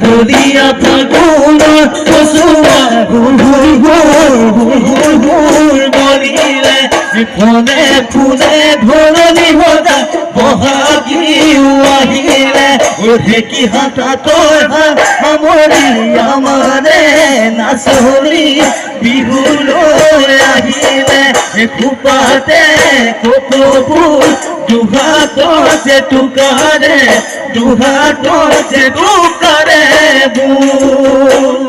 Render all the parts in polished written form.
দরিয়া ফাগুন কসুয়া বলিলে ফোনে ফুলে ধরনি হতা বহাগি আহিলে ওঠে কি হাতা তোর আমরি আমারে নাচলি বিহুল আহিলে খুপাতে কোপবুল দুহাত যে টুকারে দুহাত যে টুকারে বুল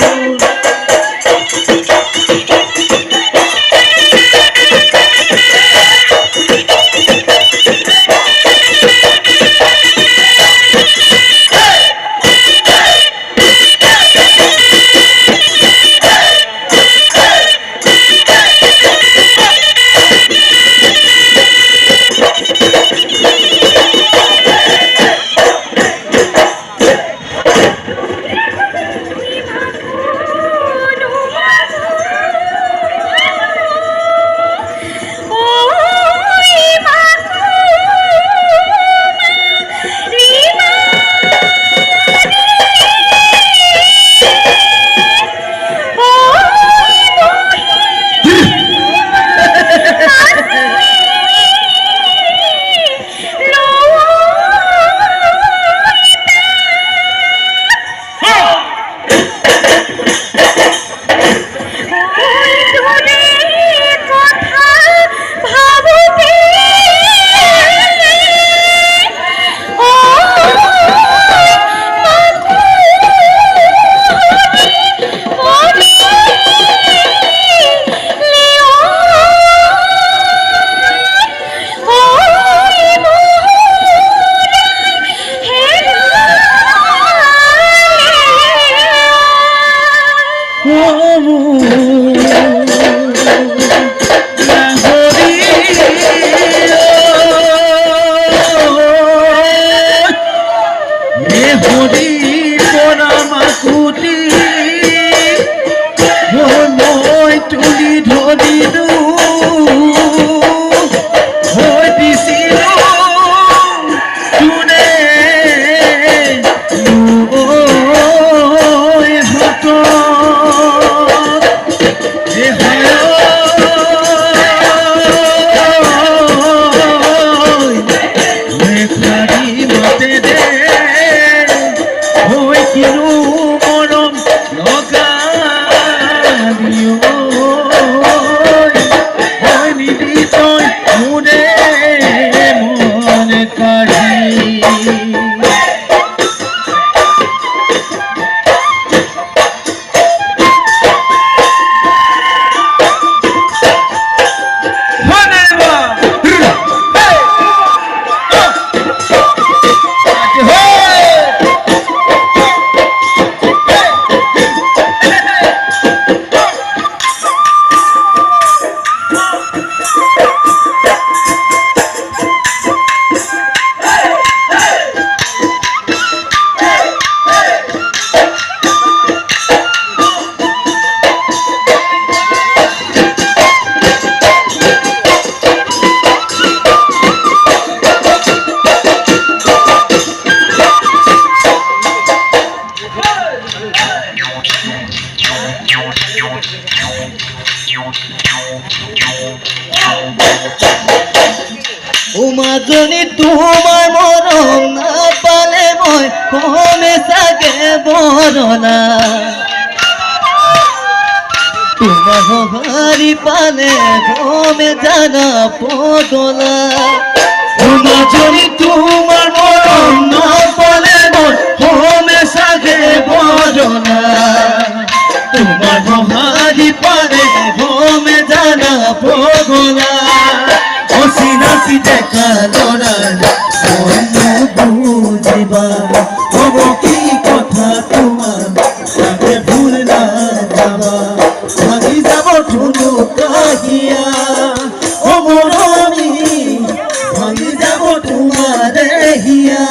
উমাজনী তোমার মরম না পালে মই কমে সাগে বরনা তোমার হারি পালে কমে জানা পগলা উমাজনী তোমার মরম না পালে মই কমে সাগে বরনা তোমার হারি পালে কমে জানা পগলা অসিনাসি দেখা লড়ার বুঝিবা হব কি কথা তোমার তাকে ভুল না যাবা ভাগি যাব ঠুনু কাহিয়া অমরণী ভাগি যাব তোমার হিয়া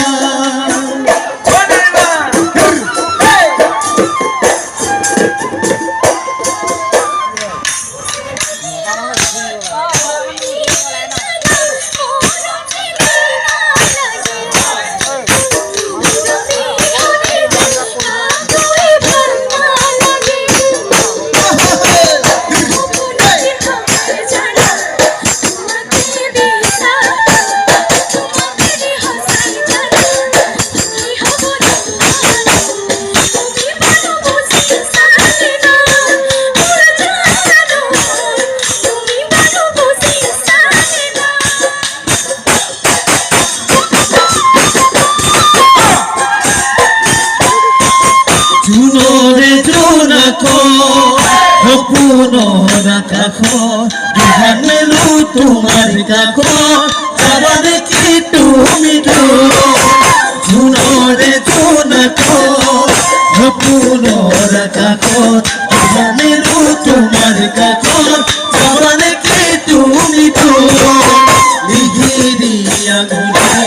সপোনৰ আকাশত বিহানেলো তোমাৰ কাষত যাবা নেকি তুমি জোনৰে জোনাকত সপোনৰ আকাশত বিহানেলো তোমাৰ কাষত যাবা নেকি তুমি লিখি আঙুলি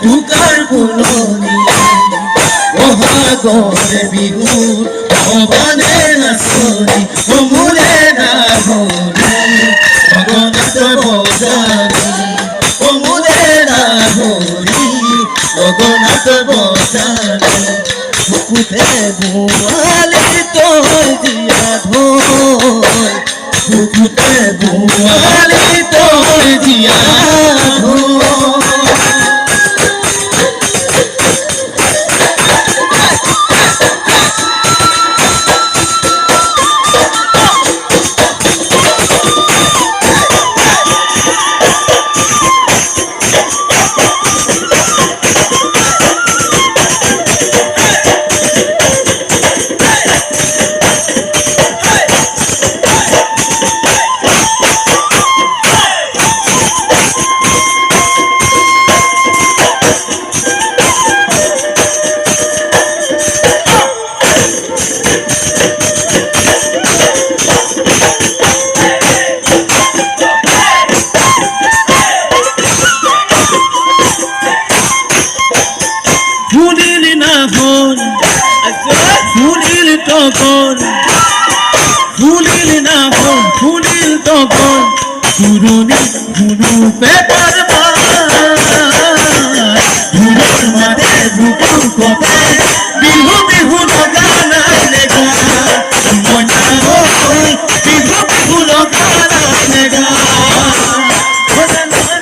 টুকাৰ ফুলনি বহাগৰে বিহু ভবানে নাচনি মোৰে নাভনি জগন্নাথ বজানী মোৰে নাভনি জগন্নাথ বজানী বুকুতে বোৱালি তই জীয়া ঢল বুকুতে বোৱালি তই জীয়া ঢল ফুলিল না ফুলিল তখন পুরনি ধুনু পেপার ধুনুর মারে বুকুর কপে বিহু বিহু গানাইলে গা মনা ওই বিহু বিহু গানাইলে গা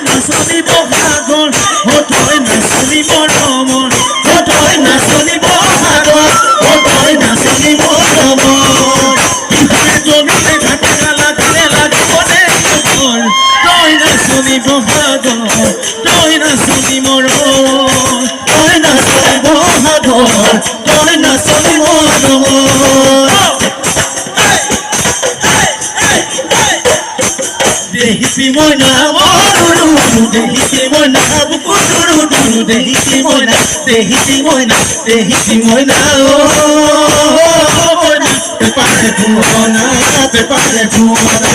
নাচনি বহাগর হতই নাচনি মৰমৰ হতই নাচনি বহাগর হতই নাচনি মৰমৰ জমিতে ঘাটে গালা গালে লাগবনে তই নাচনি বহাগর তই নাচনি মৰমৰ তই নাচনি বহাগর তই নাচনি মৰমৰ দেখিছি মই না মৰুৰু দেখিছি মই না বুকুৰু দুৰু দেখিছি মই না te pare fuona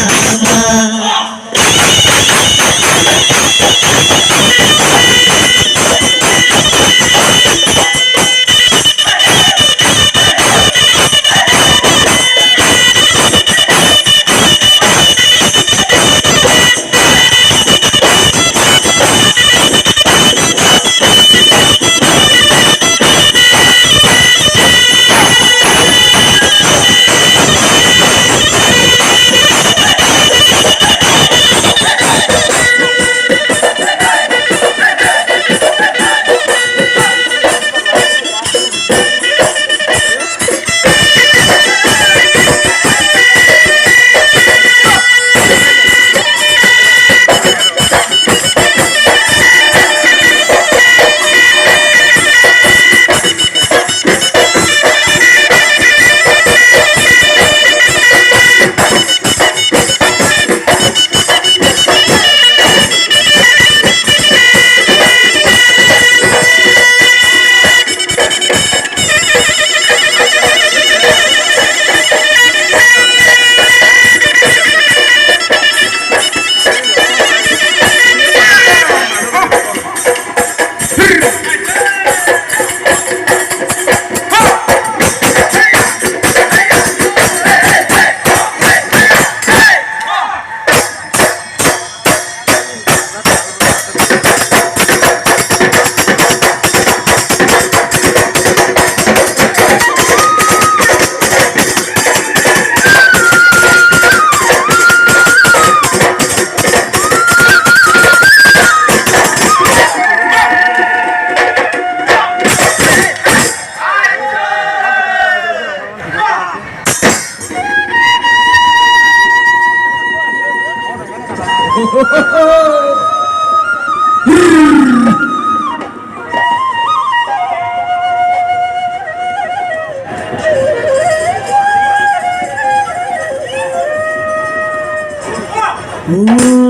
ও